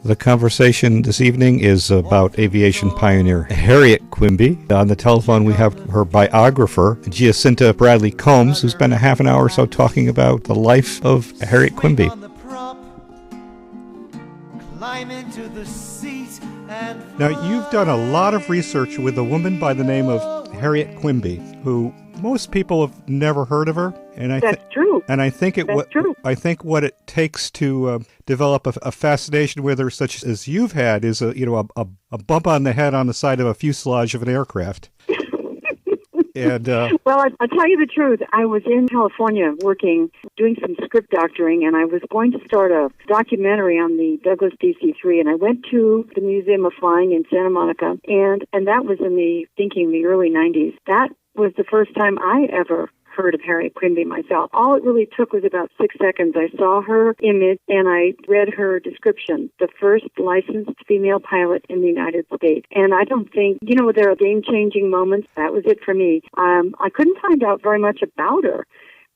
The conversation this evening is about aviation pioneer Harriet Quimby. On the telephone, we have her biographer, Giacinta Bradley Combs, who spent a half an hour or so talking about the life of Harriet Quimby. Now, you've done a lot of research with a woman by the name of Harriet Quimby, who most people have never heard of her. And That's true. And I think I think what it takes to develop a fascination with her, such as you've had, is a bump on the head on the side of a fuselage of an aircraft. And well, I'll tell you the truth. I was in California doing some script doctoring, and I was going to start a documentary on the Douglas DC-3, and I went to the Museum of Flying in Santa Monica, and that was in the early 90s. That was the first time I ever heard of Harriet Quimby myself. All it really took was about 6 seconds. I saw her image and I read her description, the first licensed female pilot in the United States. And I don't think, there are game-changing moments. That was it for me. I couldn't find out very much about her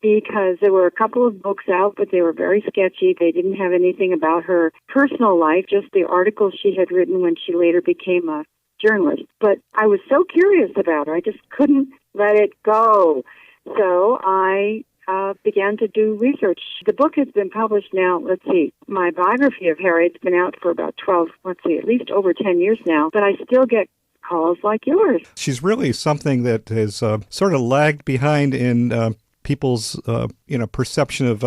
because there were a couple of books out, but they were very sketchy. They didn't have anything about her personal life, just the articles she had written when she later became a journalist. But I was so curious about her, I just couldn't let it go. So I began to do research. The book has been published now, my biography of Harriet's been out for about at least over 10 years now, but I still get calls like yours. She's really something that has sort of lagged behind in people's perception of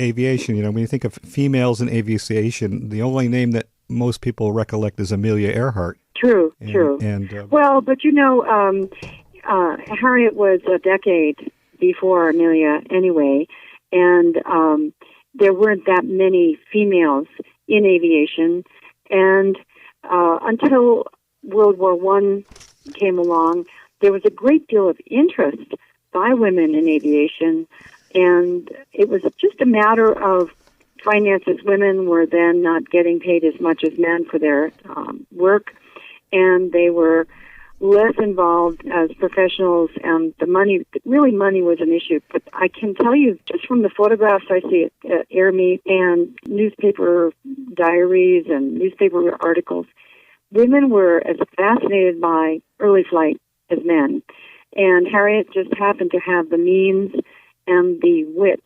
aviation. When you think of females in aviation, the only name that most people recollect is Amelia Earhart. True. But Harriet was a decade before Amelia anyway, and there weren't that many females in aviation. And until World War I came along, there was a great deal of interest by women in aviation, and it was just a matter of finances. Women were then not getting paid as much as men for their work, and they were less involved as professionals, and money was an issue. But I can tell you, just from the photographs I see at Air Meet and newspaper diaries and newspaper articles, women were as fascinated by early flight as men. And Harriet just happened to have the means and the wit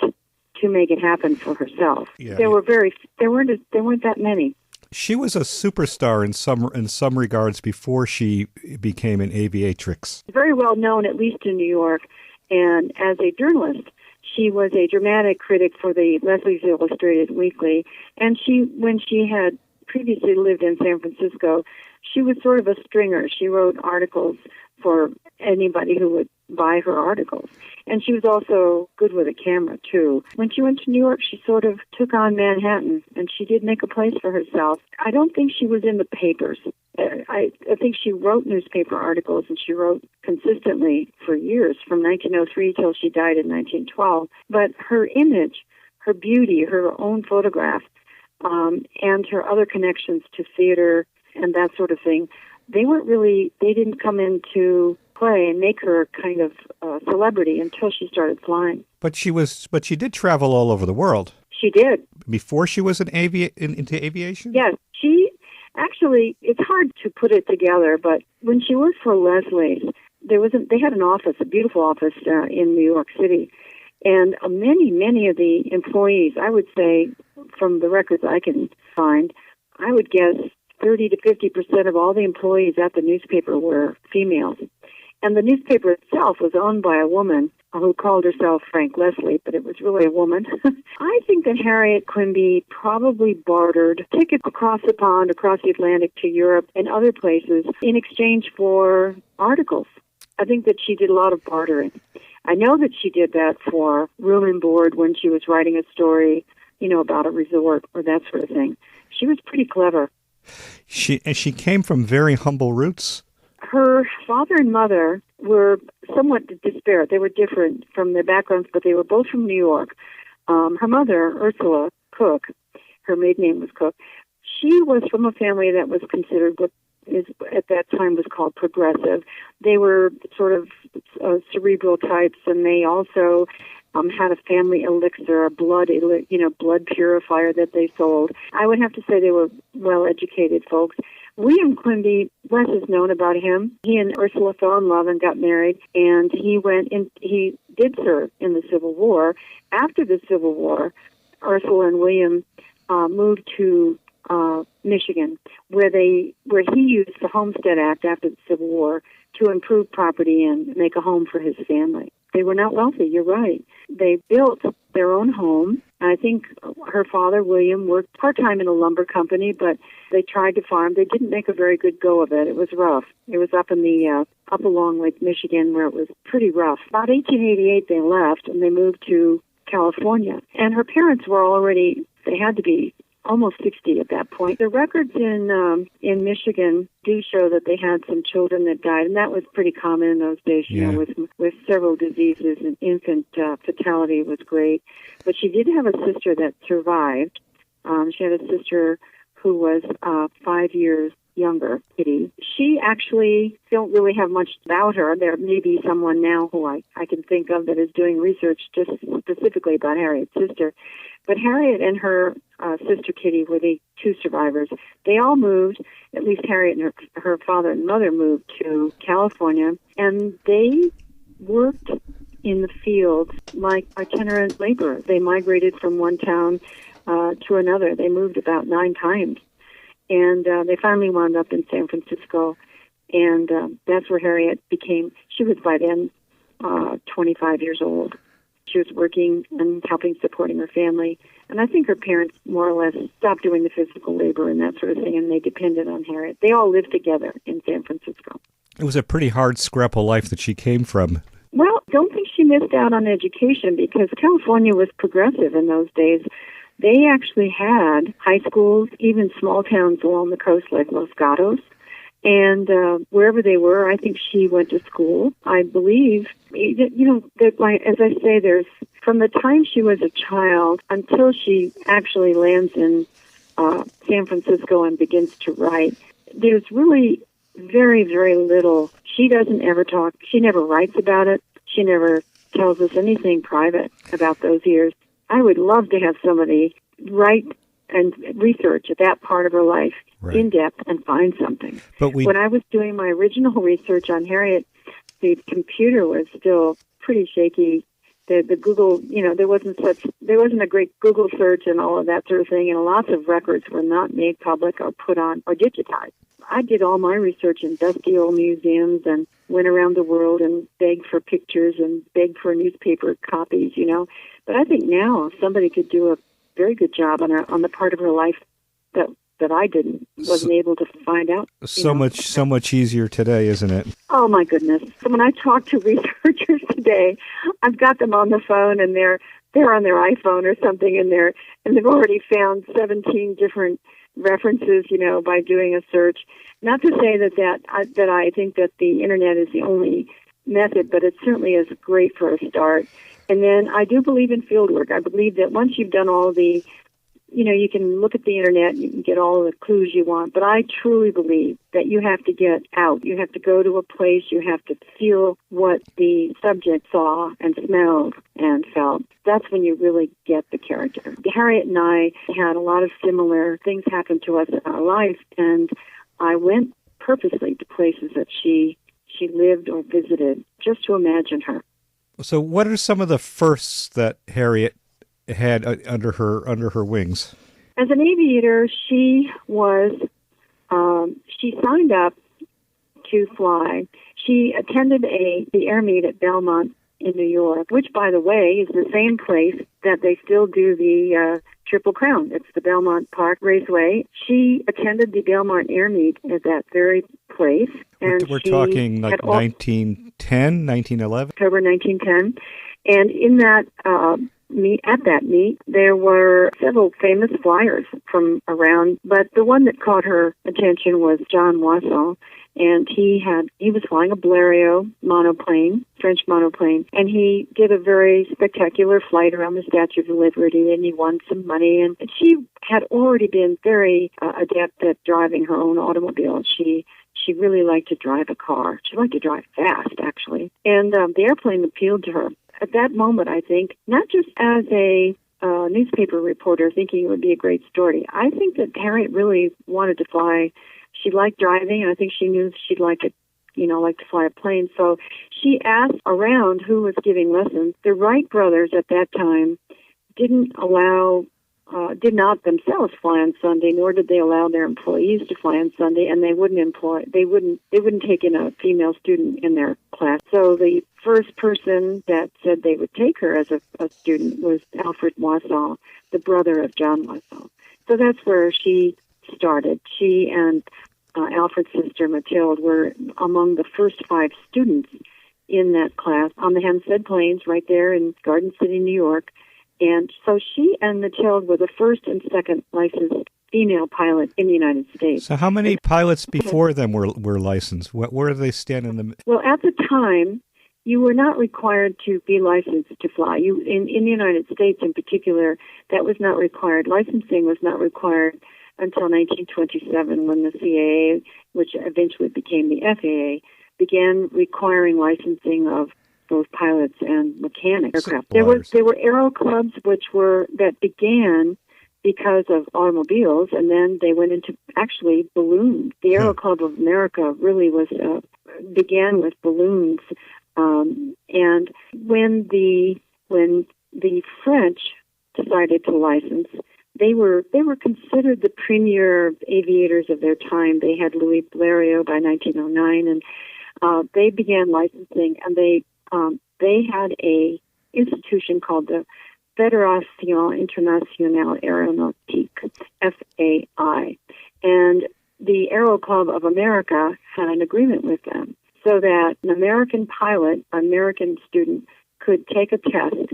to make it happen for herself. Yeah. There weren't that many. She was a superstar in some regards before she became an aviatrix. Very well known, at least in New York. And as a journalist, she was a dramatic critic for the Leslie's Illustrated Weekly. And when she had previously lived in San Francisco, she was sort of a stringer. She wrote articles for anybody who would buy her articles. And she was also good with a camera, too. When she went to New York, she sort of took on Manhattan, and she did make a place for herself. I don't think she was in the papers. I think she wrote newspaper articles, and she wrote consistently for years, from 1903 till she died in 1912. But her image, her beauty, her own photograph, and her other connections to theater and that sort of thing, they didn't come into play and make her kind of a celebrity until she started flying. But she did travel all over the world. She did. Before she was into aviation? Yes. It's hard to put it together, but when she worked for Leslie's, they had an office, a beautiful office in New York City. And many of the employees, I would say, from the records I can find, I would guess 30 to 50% of all the employees at the newspaper were females. And the newspaper itself was owned by a woman who called herself Frank Leslie, but it was really a woman. I think that Harriet Quimby probably bartered tickets across the pond, across the Atlantic to Europe and other places in exchange for articles. I think that she did a lot of bartering. I know that she did that for room and board when she was writing a story, about a resort or that sort of thing. She was pretty clever. She came from very humble roots. Her father and mother were somewhat disparate. They were different from their backgrounds, but they were both from New York. Her mother, Ursula Cook, her maiden name was Cook, she was from a family that was considered what at that time was called progressive. They were sort of cerebral types, and they also had a family elixir, a blood purifier that they sold. I would have to say they were well-educated folks. William Quimby, less is known about him. He and Ursula fell in love and got married, and he did serve in the Civil War. After the Civil War, Ursula and William moved to Michigan, where he used the Homestead Act after the Civil War to improve property and make a home for his family. They were not wealthy, you're right. They built their own home. I think her father, William, worked part-time in a lumber company, but they tried to farm. They didn't make a very good go of it. It was rough. It was up along Lake Michigan, where it was pretty rough. About 1888, they left, and they moved to California. And her parents were they had to be almost 60 at that point. The records in Michigan do show that they had some children that died, and that was pretty common in those days, you know, with several diseases, and infant fatality was great. But she did have a sister that survived. She had a sister who was 5 years younger, Kitty. She actually don't really have much about her. There may be someone now who I can think of that is doing research just specifically about Harriet's sister. But Harriet and her sister Kitty were the two survivors. They all moved, at least Harriet and her father and mother moved to California, and they worked in the fields like itinerant laborers. They migrated from one town to another. They moved about 9 times. And they finally wound up in San Francisco, and that's where Harriet she was by then 25 years old. She was working and supporting her family. And I think her parents more or less stopped doing the physical labor and that sort of thing, and they depended on Harriet. They all lived together in San Francisco. It was a pretty hard scrap of life that she came from. Well, don't think she missed out on education, because California was progressive in those days. They actually had high schools, even small towns along the coast like Los Gatos. And wherever they were, I think she went to school. I believe, as I say, from the time she was a child until she actually lands in San Francisco and begins to write, there's really very, very little. She doesn't ever talk. She never writes about it. She never tells us anything private about those years. I would love to have somebody write and research that part of her life in depth and find something. But when I was doing my original research on Harriet, the computer was still pretty shaky. The Google, there wasn't a great Google search and all of that sort of thing, and lots of records were not made public or put on or digitized. I did all my research in dusty old museums and went around the world and begged for pictures and begged for newspaper copies, But I think now somebody could do a very good job on the part of her life that I wasn't able to find out. So much easier today, isn't it? Oh my goodness! So when I talk to researchers today, I've got them on the phone and they're on their iPhone or something, and they've already found 17 different references, by doing a search. Not to say that I think that the internet is the only method, but it certainly is great for a start. And then I do believe in field work. I believe that once you've done all the, you can look at the internet, you can get all the clues you want, but I truly believe that you have to get out. You have to go to a place. You have to feel what the subject saw and smelled and felt. That's when you really get the character. Harriet and I had a lot of similar things happen to us in our life, and I went purposely to places that she lived or visited just to imagine her. So what are some of the firsts that Harriet had under her wings? As an aviator, she signed up to fly. She attended the air meet at Belmont in New York, which, by the way, is the same place that they still do the Triple Crown. It's the Belmont Park Raceway. She attended the Belmont air meet at that very place. And we're talking like 1910, 1911? October 1910. And in that meet, there were several famous flyers from around, but the one that caught her attention was John Wasson. And he was flying a Blériot monoplane, French monoplane, and he did a very spectacular flight around the Statue of Liberty, and he won some money. And she had already been very adept at driving her own automobile. She really liked to drive a car. She liked to drive fast, actually. And the airplane appealed to her. at that moment, I think, not just as a newspaper reporter thinking it would be a great story. I think that Harriet really wanted to fly. She liked driving, and I think she knew she'd like it, like to fly a plane. So she asked around who was giving lessons. The Wright brothers at that time did not themselves fly on Sunday, nor did they allow their employees to fly on Sunday, and they wouldn't take in a female student in their class. So the first person that said they would take her as a student was Alfred Wausau, the brother of John Wausau. So that's where she started. She and Alfred's sister Matilda were among the first 5 students in that class on the Hempstead Plains right there in Garden City, New York. And so she and Matilda were the first and second licensed female pilot in the United States. So how many pilots before them were licensed? Where do they stand in the... Well, at the time, you were not required to be licensed to fly. In the United States in particular, that was not required. Licensing was not required until 1927 when the CAA, which eventually became the FAA, began requiring licensing of both pilots and mechanics. There were aero clubs that began because of automobiles, and then they went into actually balloons. The Aero Club of America really began with balloons, and when the French decided to license, they were considered the premier aviators of their time. They had Louis Blériot by 1909, and they began licensing, and they had a institution called the Fédération Internationale Aéronautique, FAI, and the Aero Club of America had an agreement with them so that an American pilot, an American student, could take a test,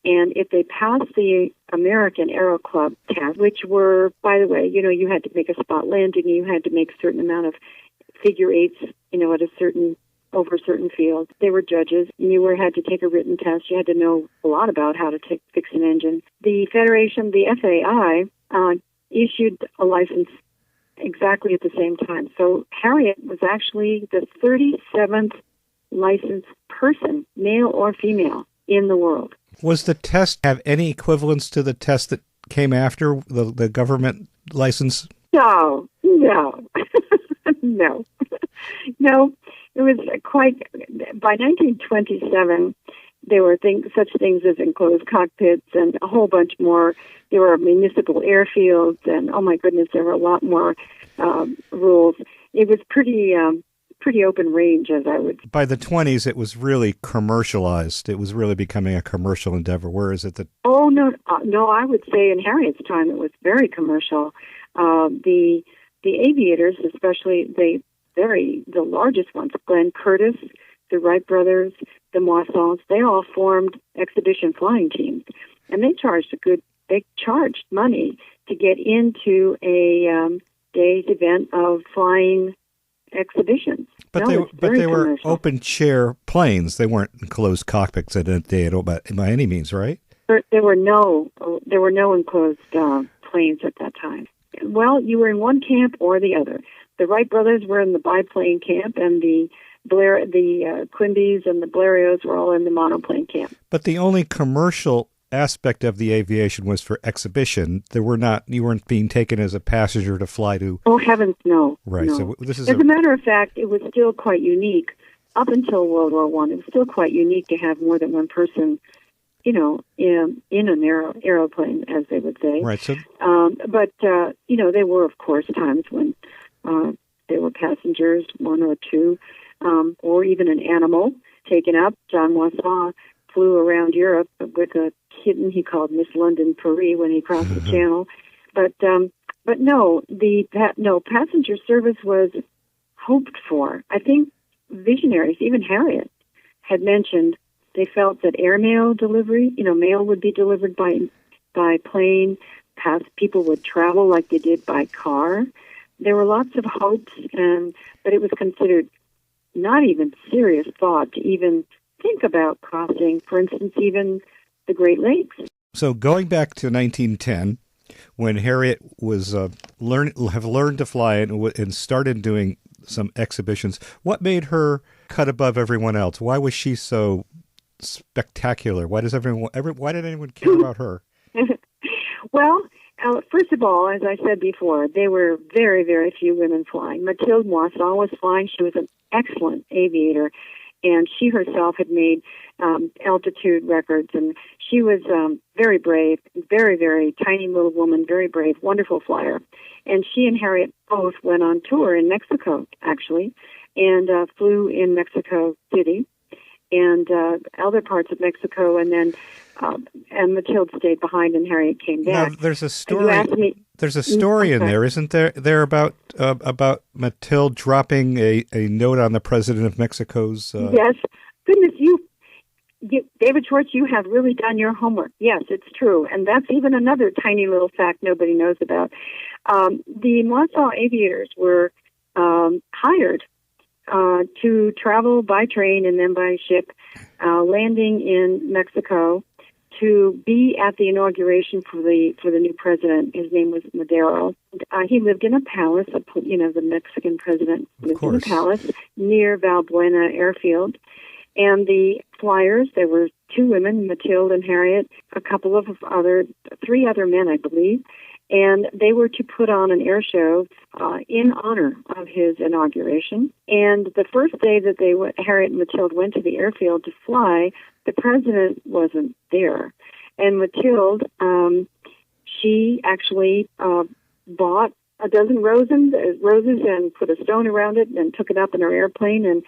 and if they passed the American Aero Club test, which were, by the way, you had to make a spot landing, you had to make a certain amount of figure eights, at over certain fields. They were judges. You had to take a written test. You had to know a lot about how to fix an engine. The Federation, the FAI, issued a license exactly at the same time. So Harriet was actually the 37th licensed person, male or female, in the world. Was the test have any equivalence to the test that came after the government license? No. No. It was by 1927, there were such things as enclosed cockpits and a whole bunch more. There were municipal airfields, and oh my goodness, there were a lot more rules. It was pretty open range, as I would say. By the 20s, it was really commercialized. It was really becoming a commercial endeavor. Where is it that? Oh no, I would say in Harriet's time, it was very commercial. The aviators, especially the largest ones, Glenn Curtis, the Wright brothers, the Moissons, they all formed exhibition flying teams, and they charged money to get into a day's event of flying exhibitions. But they were open chair planes. They weren't enclosed cockpits at by any means, right? There were no enclosed planes at that time. Well, you were in one camp or the other. The Wright brothers were in the biplane camp, and the Quimbys and the Blériots were all in the monoplane camp. But the only commercial aspect of the aviation was for exhibition. You weren't being taken as a passenger to fly to. Oh heavens, no! Right. No. So this is. As a matter of fact, it was still quite unique up until World War I. It was still quite unique to have more than one person, in an aeroplane, as they would say. Right. So. But there were of course times when there were passengers, one or two, or even an animal taken up. John Wausau flew around Europe with a kitten he called Miss London Paris when he crossed the channel. But no, passenger service was hoped for. I think visionaries, even Harriet, had mentioned they felt that airmail delivery, mail would be delivered by plane. People would travel like they did by car. There were lots of hopes, but it was considered not even serious thought to even think about crossing, for instance, even the Great Lakes. So going back to 1910, when Harriet was learned to fly and started doing some exhibitions, what made her cut above everyone else? Why was she so spectacular? Why why did anyone care about her? Well, first of all, as I said before, there were very, very few women flying. Mathilde Moisson was flying. She was an excellent aviator, and she herself had made altitude records, and she was very brave, very, very tiny little woman, very brave, wonderful flyer. And she and Harriet both went on tour in Mexico, actually, and flew in Mexico City and other parts of Mexico, and then and Matilde stayed behind, and Harriet came back. Now, there's a story. There's a story in there, isn't there? There about Matilde dropping a note on the president of Mexico's. Yes, goodness, David Schwartz, you have really done your homework. Yes, it's true, and that's even another tiny little fact nobody knows about. The Moisson aviators were hired to travel by train and then by ship, landing in Mexico to be at the inauguration for the new president. His name was Madero. He lived in a palace. The Mexican president lived in a palace near Valbuena Airfield. And the flyers, there were two women, Matilde and Harriet, three other men, I believe. And they were to put on an air show in honor of his inauguration. And the first day that Harriet and Matilde went to the airfield to fly, the president wasn't there. And Matilde, she actually bought a dozen roses and put a stone around it and took it up in her airplane and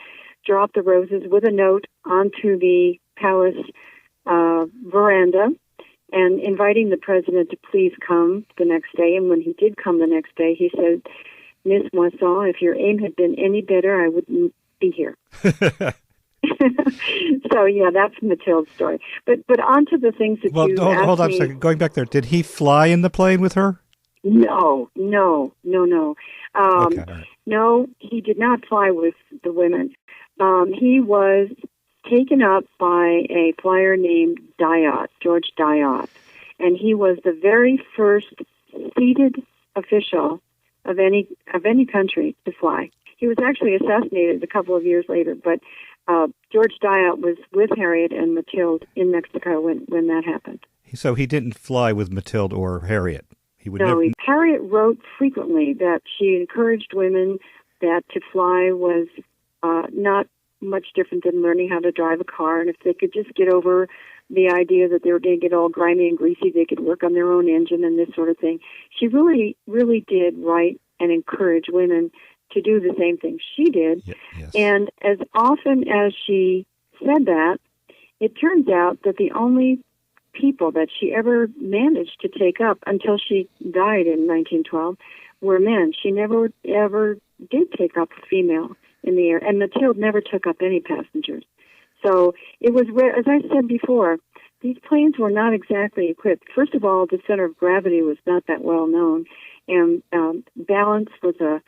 dropped the roses with a note onto the palace veranda, and inviting the president to please come the next day. And when he did come the next day, he said, "Miss Moisson, if your aim had been any better, I wouldn't be here." So, yeah, that's Matilde's story. But on to the things that you asked me. Hold on a second. Going back there, did he fly in the plane with her? No. Okay. No, he did not fly with the women. He was taken up by a flyer named George Diot, and he was the very first seated official of any country to fly. He was actually assassinated a couple of years later, but George Diot was with Harriet and Matilde in Mexico when that happened. So he didn't fly with Matilde or Harriet? Harriet wrote frequently that she encouraged women that to fly was not much different than learning how to drive a car, and if they could just get over the idea that they were going to get all grimy and greasy, they could work on their own engine and this sort of thing. She really, really did write and encourage women to do the same thing she did. Yes. And as often as she said that, it turns out that the only people that she ever managed to take up until she died in 1912 were men. She never, ever did take up a female in the air, and Matilde never took up any passengers. So it was rare. As I said before, these planes were not exactly equipped. First of all, the center of gravity was not that well known, and balance was an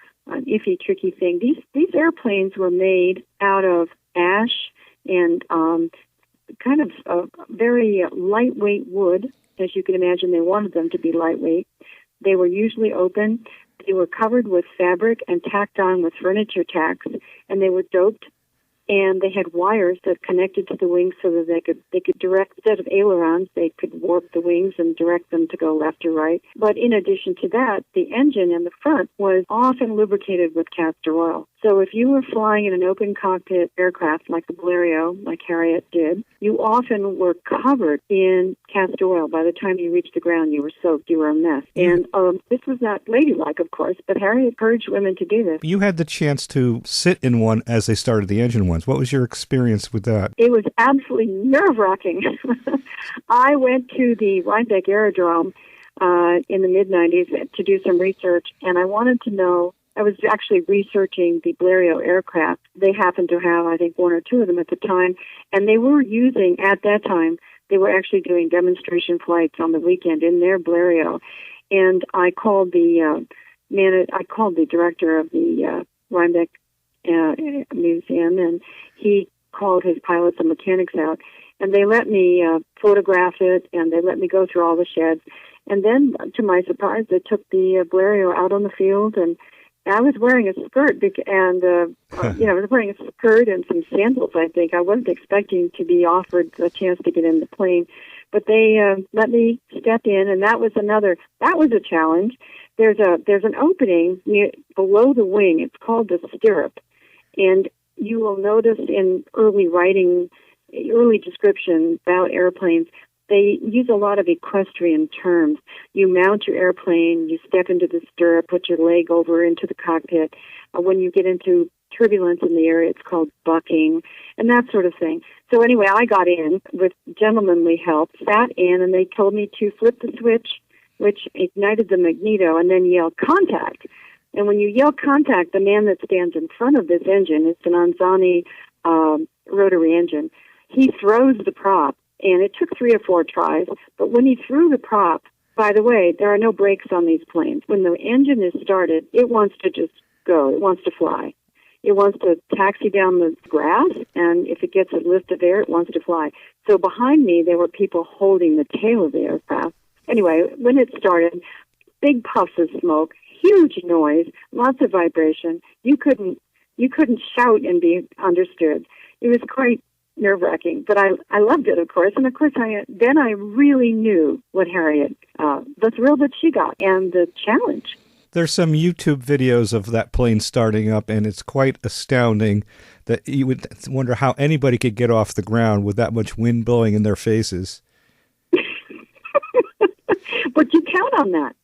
iffy, tricky thing. These airplanes were made out of ash and kind of very lightweight wood. As you can imagine, they wanted them to be lightweight. They were usually open. They were covered with fabric and tacked on with furniture tacks, and they were doped, and they had wires that connected to the wings so that they could direct, instead of ailerons, they could warp the wings and direct them to go left or right. But in addition to that, the engine in the front was often lubricated with castor oil. So if you were flying in an open cockpit aircraft like the Blériot, like Harriet did, you often were covered in castor oil. By the time you reached the ground, you were soaked, you were a mess. And this was not ladylike, of course, but Harriet encouraged women to do this. You had the chance to sit in one as they started the engine ones. What was your experience with that? It was absolutely nerve-wracking. I went to the Rhinebeck Aerodrome in the mid-'90s to do some research, and I wanted to know. I was actually researching the Blériot aircraft. They happened to have, I think, one or two of them at the time, and they were using, at that time, they were actually doing demonstration flights on the weekend in their Blériot. And I called the director of the Rhinebeck Museum, and he called his pilots and mechanics out, and they let me photograph it, and they let me go through all the sheds. And then, to my surprise, they took the Blériot out on the field, and I was wearing a skirt, and I was wearing a skirt and some sandals. I think I wasn't expecting to be offered a chance to get in the plane, but they let me step in, and that was a challenge. There's an opening below the wing. It's called the stirrup, and you will notice in early description about airplanes, they use a lot of equestrian terms. You mount your airplane, you step into the stirrup, put your leg over into the cockpit. When you get into turbulence in the air, it's called bucking, and that sort of thing. So anyway, I got in with gentlemanly help, sat in, and they told me to flip the switch, which ignited the magneto, and then yell contact. And when you yell contact, the man that stands in front of this engine, it's an Anzani rotary engine, he throws the prop. And it took 3 or 4 tries, but when he threw the prop, by the way, there are no brakes on these planes. When the engine is started, it wants to just go. It wants to fly. It wants to taxi down the grass, and if it gets a lift of air, it wants to fly. So behind me, there were people holding the tail of the aircraft. Anyway, when it started, big puffs of smoke, huge noise, lots of vibration. You couldn't shout and be understood. It was quite nerve-wracking, but I loved it, of course. And of course, I really knew what Harriet, the thrill that she got and the challenge. There's some YouTube videos of that plane starting up, and it's quite astounding that you would wonder how anybody could get off the ground with that much wind blowing in their faces. But you count on that.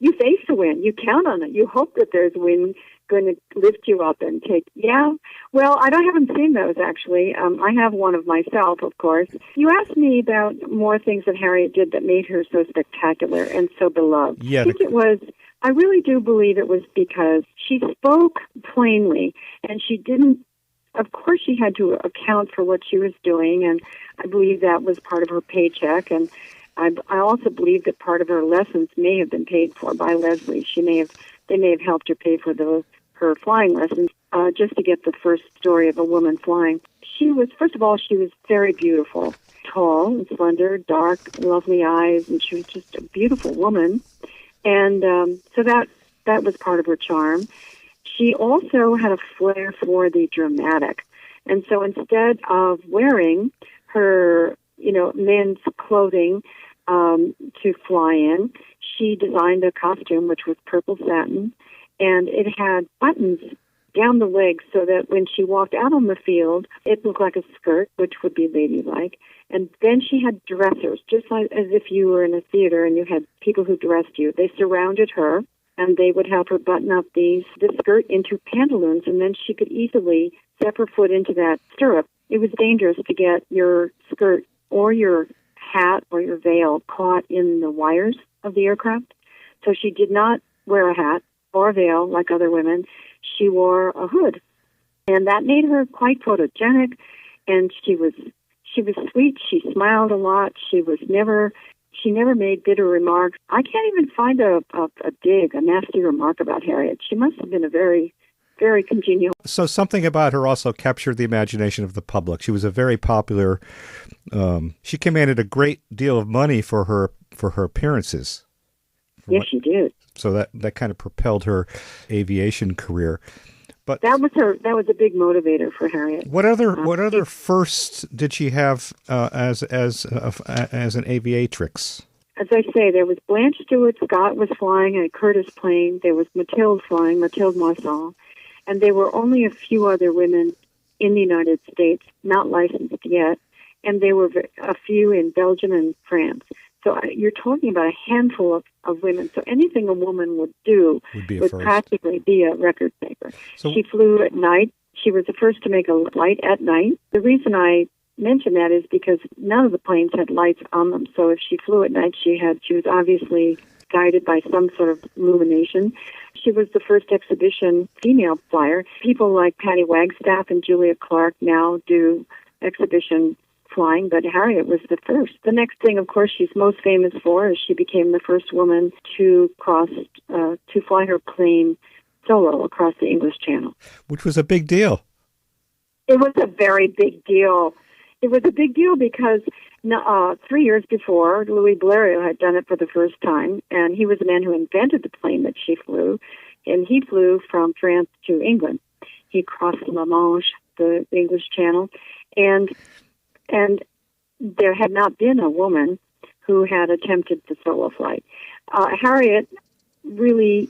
You face the wind. You count on it. You hope that there's wind going to lift you up and take. Yeah. Well, haven't seen those, actually. I have one of myself, of course. You asked me about more things that Harriet did that made her so spectacular and so beloved. Yeah, I really do believe it was because she spoke plainly, and she didn't, of course she had to account for what she was doing, and I believe that was part of her paycheck, and I also believe that part of her lessons may have been paid for by Leslie. They may have helped her pay for her flying lessons, just to get the first story of a woman flying. First of all, she was very beautiful, tall and slender, dark, lovely eyes, and she was just a beautiful woman. And so that was part of her charm. She also had a flair for the dramatic. And so instead of wearing her, men's clothing to fly in, she designed a costume which was purple satin, and it had buttons down the legs so that when she walked out on the field, it looked like a skirt, which would be ladylike. And then she had dressers, just like as if you were in a theater and you had people who dressed you. They surrounded her, and they would help her button up the skirt into pantaloons, and then she could easily step her foot into that stirrup. It was dangerous to get your skirt or your hat or your veil caught in the wires of the aircraft. So she did not wear a hat or a veil like other women. She wore a hood, and that made her quite photogenic, and she was sweet. She smiled a lot. She never made bitter remarks. I can't even find a nasty remark about Harriet. She must have been a very, very congenial. So something about her also captured the imagination of the public. She was a very popular. She commanded a great deal of money for her appearances. Yes, she did. So that kind of propelled her aviation career. But that was a big motivator for Harriet. What other firsts did she have as an aviatrix? As I say, there was Blanche Stewart Scott was flying a Curtiss plane. There was Matilde flying, Matilde Moisson, and there were only a few other women in the United States not licensed yet, and there were a few in Belgium and France. So you're talking about a handful of women. So anything a woman would do would practically be a record breaker. So she flew at night. She was the first to make a flight at night. The reason I mention that is because none of the planes had lights on them. So if she flew at night, she was obviously guided by some sort of illumination. She was the first exhibition female flyer. People like Patty Wagstaff and Julia Clark now do exhibition flying, but Harriet was the first. The next thing, of course, she's most famous for is she became the first woman to fly her plane solo across the English Channel. Which was a big deal. It was a very big deal. It was a big deal because 3 years before, Louis Blériot had done it for the first time, and he was the man who invented the plane that she flew. and he flew from France to England. He crossed La Manche, the English Channel, and there had not been a woman who had attempted the solo flight. Harriet really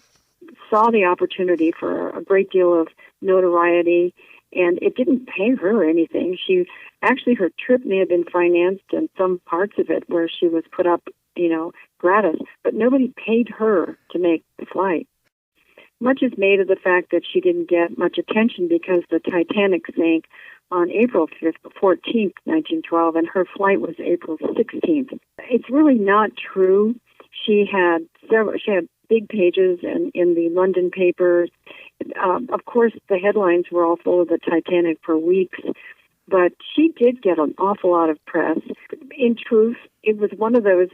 saw the opportunity for a great deal of notoriety, and it didn't pay her anything. Her trip may have been financed, and some parts of it where she was put up, gratis, but nobody paid her to make the flight. Much is made of the fact that she didn't get much attention because the Titanic sank on April 14th, 1912, and her flight was April 16th. It's really not true. She had big pages in the London papers. Of course, the headlines were all full of the Titanic for weeks, but she did get an awful lot of press. In truth, it was one of those,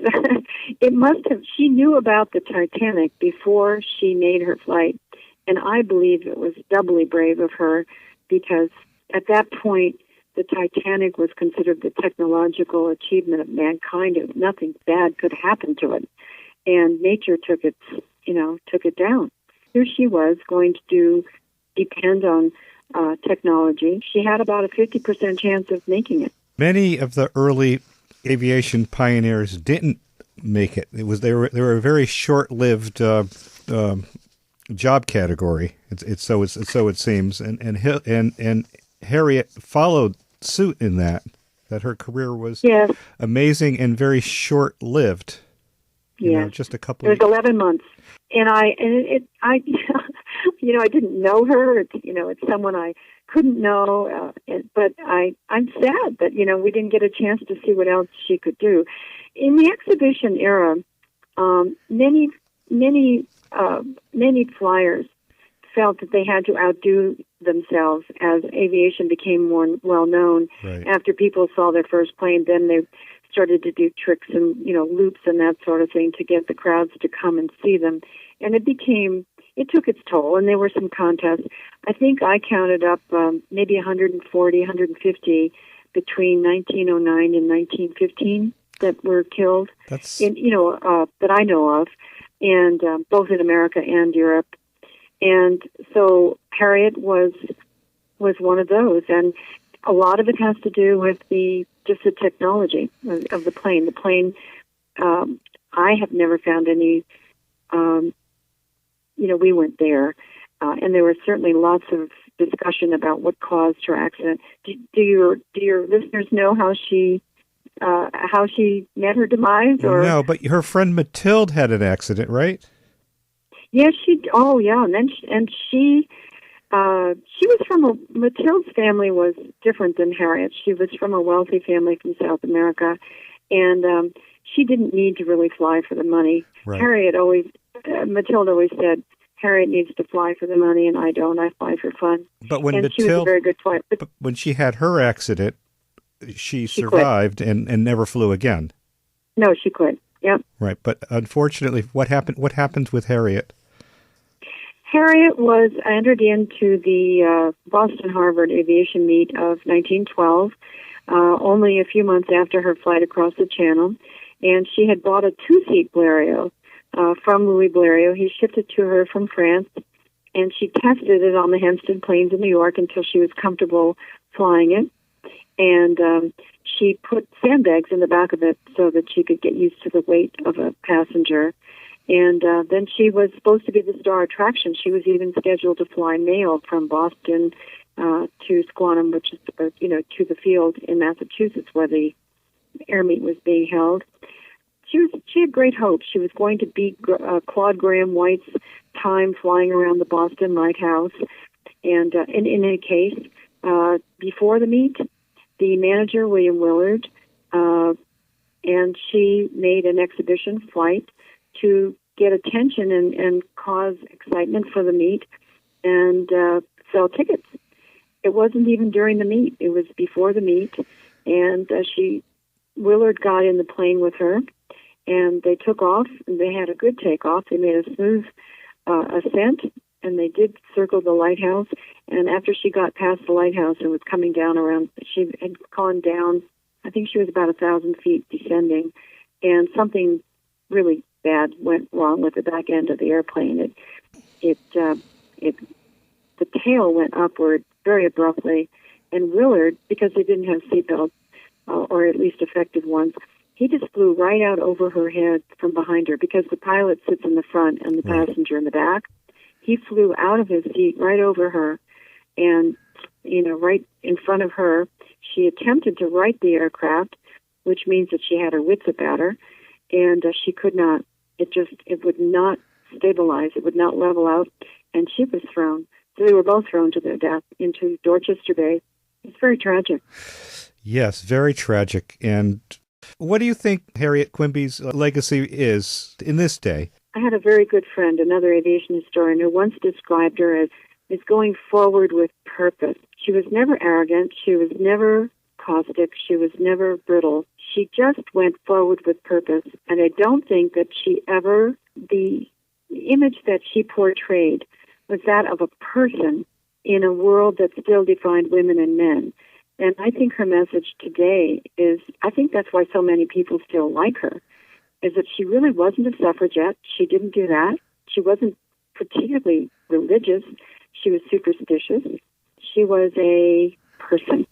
she knew about the Titanic before she made her flight, and I believe it was doubly brave of her because at that point, the Titanic was considered the technological achievement of mankind, and nothing bad could happen to it. And nature took it down. Here she was going to depend on technology. She had about a 50% chance of making it. Many of the early aviation pioneers didn't make it. They were a very short-lived job category. So it seems, and Harriet followed suit in that her career was amazing and very short-lived. Just a couple. It was 11 months, and I didn't know her. It's someone I couldn't know, but I'm sad that we didn't get a chance to see what else she could do. In the exhibition era, many flyers felt that they had to outdo themselves as aviation became more well known. Right. After people saw their first plane, then they started to do tricks and loops and that sort of thing to get the crowds to come and see them, and it took its toll. And there were some contests. I think I counted up maybe 140, 150 between 1909 and 1915 that were killed. That's that I know of, and both in America and Europe. And so Harriet was one of those, and a lot of it has to do with the technology of the plane. The plane, I have never found any. We weren't there, and there was certainly lots of discussion about what caused her accident. Do your listeners know how she met her demise? Or no, but her friend Matilda had an accident, right? Yes, and she was from Matilda's family was different than Harriet. She was from a wealthy family from South America, and she didn't need to really fly for the money. Right. Matilda always said, Harriet needs to fly for the money, and I don't. I fly for fun. But when she was a very good flight. But when she had her accident, she survived and never flew again. No, she quit. Yep. Right, but unfortunately, what happened with Harriet? Harriet was entered into the Boston Harvard Aviation Meet of 1912, only a few months after her flight across the Channel, and she had bought a two-seat Blériot from Louis Blériot. He shipped it to her from France, and she tested it on the Hempstead Plains in New York until she was comfortable flying it, and she put sandbags in the back of it so that she could get used to the weight of a passenger. And then she was supposed to be the star attraction. She was even scheduled to fly mail from Boston to Squantum, which is, to the field in Massachusetts where the air meet was being held. She had great hope. She was going to beat Claude Graham White's time flying around the Boston Lighthouse. And in any case, before the meet, the manager, William Willard, and she made an exhibition flight to get attention and cause excitement for the meet and sell tickets. It wasn't even during the meet. It was before the meet. And Willard got in the plane with her, and they took off, and they had a good takeoff. They made a smooth ascent, and they did circle the lighthouse. And after she got past the lighthouse and was coming down she had gone down, I think she was about 1,000 feet descending, and something really bad went wrong with the back end of the airplane. it the tail went upward very abruptly, and Willard, because they didn't have seatbelts, or at least effective ones, he just flew right out over her head from behind her, because the pilot sits in the front and the passenger in the back. He flew out of his seat right over her, and, right in front of her. She attempted to right the aircraft, which means that she had her wits about her, and she could not. It would not stabilize. It would not level out, and she was thrown. So they were both thrown to their death into Dorchester Bay. It's very tragic. Yes, very tragic. And what do you think Harriet Quimby's legacy is in this day? I had a very good friend, another aviation historian, who once described her as going forward with purpose. She was never arrogant. She was never caustic. She was never brittle. She just went forward with purpose. And I don't think that the image that she portrayed was that of a person in a world that still defined women and men. And I think her message today I think that's why so many people still like her, is that she really wasn't a suffragette. She didn't do that. She wasn't particularly religious. She was superstitious. She was a person.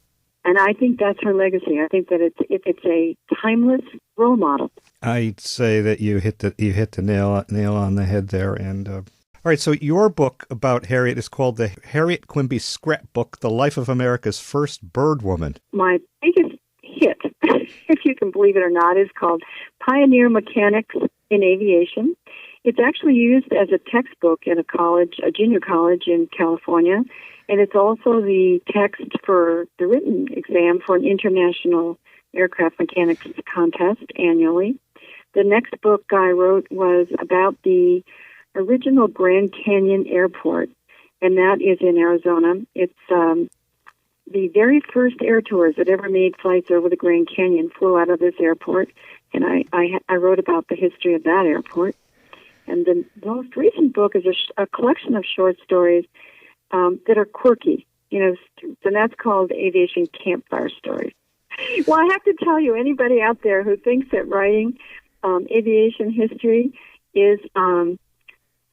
And I think that's her legacy. I think that it's a timeless role model. I'd say that you hit the nail on the head there. And all right, so your book about Harriet is called The Harriet Quimby Scrapbook: The Life of America's First Bird Woman. My biggest hit, if you can believe it or not, is called Pioneer Mechanics in Aviation. It's actually used as a textbook in a junior college in California, and it's also the text for the written exam for an international aircraft mechanics contest annually. The next book I wrote was about the original Grand Canyon Airport, and that is in Arizona. It's the very first air tours that ever made flights over the Grand Canyon flew out of this airport, and I wrote about the history of that airport. And the most recent book is a collection of short stories that are quirky, and that's called Aviation Campfire Stories. Well, I have to tell you, anybody out there who thinks that writing aviation history is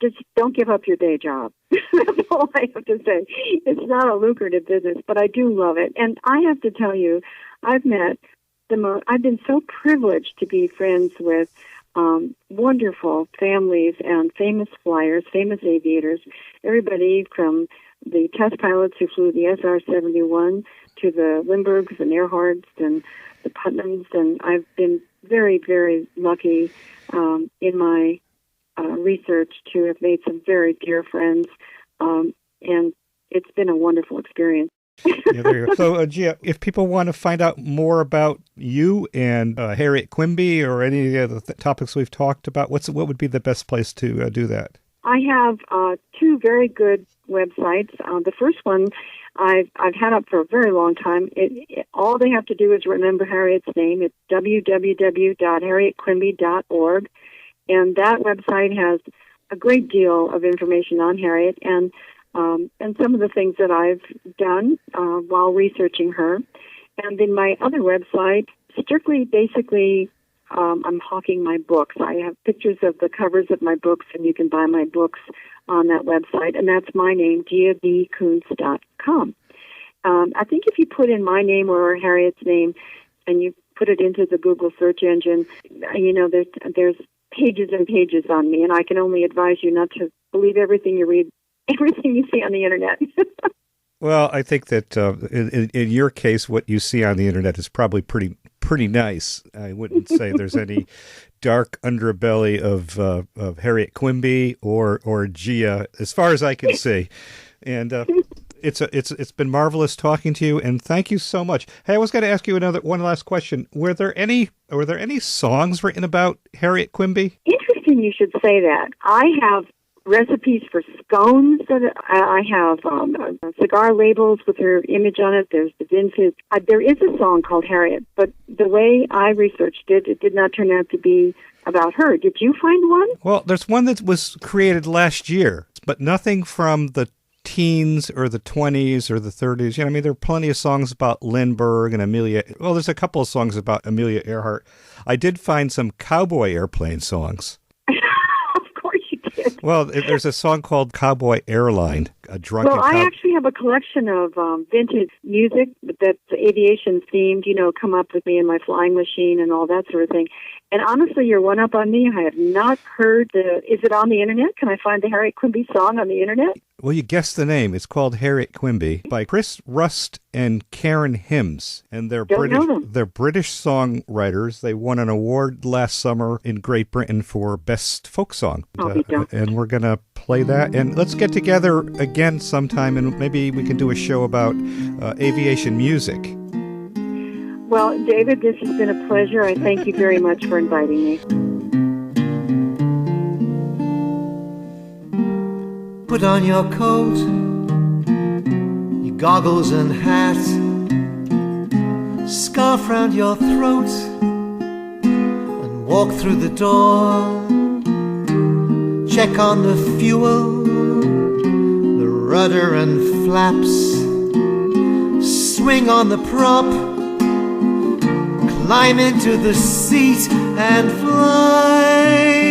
just don't give up your day job. That's all I have to say. It's not a lucrative business, but I do love it. And I have to tell you, I've been so privileged to be friends with wonderful families and famous flyers, famous aviators, everybody from the test pilots who flew the SR-71 to the Lindberghs and Earharts and the Putnams. And I've been very, very lucky in my research to have made some very dear friends, and it's been a wonderful experience. Yeah, there you go. So, Gia, if people want to find out more about you and Harriet Quimby or any of the topics we've talked about, what would be the best place to do that? I have two very good websites. The first one I've had up for a very long time. All they have to do is remember Harriet's name. It's www.harrietquimby.org. And that website has a great deal of information on Harriet and some of the things that I've done while researching her. And then my other website, basically, I'm hawking my books. I have pictures of the covers of my books, and you can buy my books on that website. And that's my name, GiaBKoontz.com. I think if you put in my name or Harriet's name and you put it into the Google search engine, there's pages and pages on me, and I can only advise you not to believe everything you read, everything you see on the internet. Well, I think that in your case, what you see on the internet is probably pretty nice. I wouldn't say there's any dark underbelly of Harriet Quimby or Gia, as far as I can see. And it's been marvelous talking to you, and thank you so much. Hey, I was going to ask you one last question. Were there any songs written about Harriet Quimby? Interesting you should say that. I have recipes for scones. I have cigar labels with her image on it. There's the vintage. There is a song called Harriet, but the way I researched it did not turn out to be about her. Did you find one? Well, there's one that was created last year, but nothing from the teens or the 20s or the 30s. There are plenty of songs about Lindbergh and Amelia. Well, there's a couple of songs about Amelia Earhart. I did find some cowboy airplane songs. Of course you did. Well, there's a song called Cowboy Airline, a drunken Well, I actually have a collection of vintage music that's aviation themed, come up with me in my flying machine and all that sort of thing. And honestly, you're one up on me. I have not heard is it on the internet? Can I find the Harriet Quimby song on the internet? Well, you guessed the name. It's called Harriet Quimby by Chris Rust and Karen Hims. And they're British songwriters. They won an award last summer in Great Britain for Best Folk Song. And we're going to play that. And let's get together again sometime, and maybe we can do a show about aviation music. Well, David, this has been a pleasure. I thank you very much for inviting me. Put on your coat, your goggles and hat, scarf round your throat, and walk through the door. Check on the fuel, the rudder and flaps, swing on the prop, climb into the seat and fly.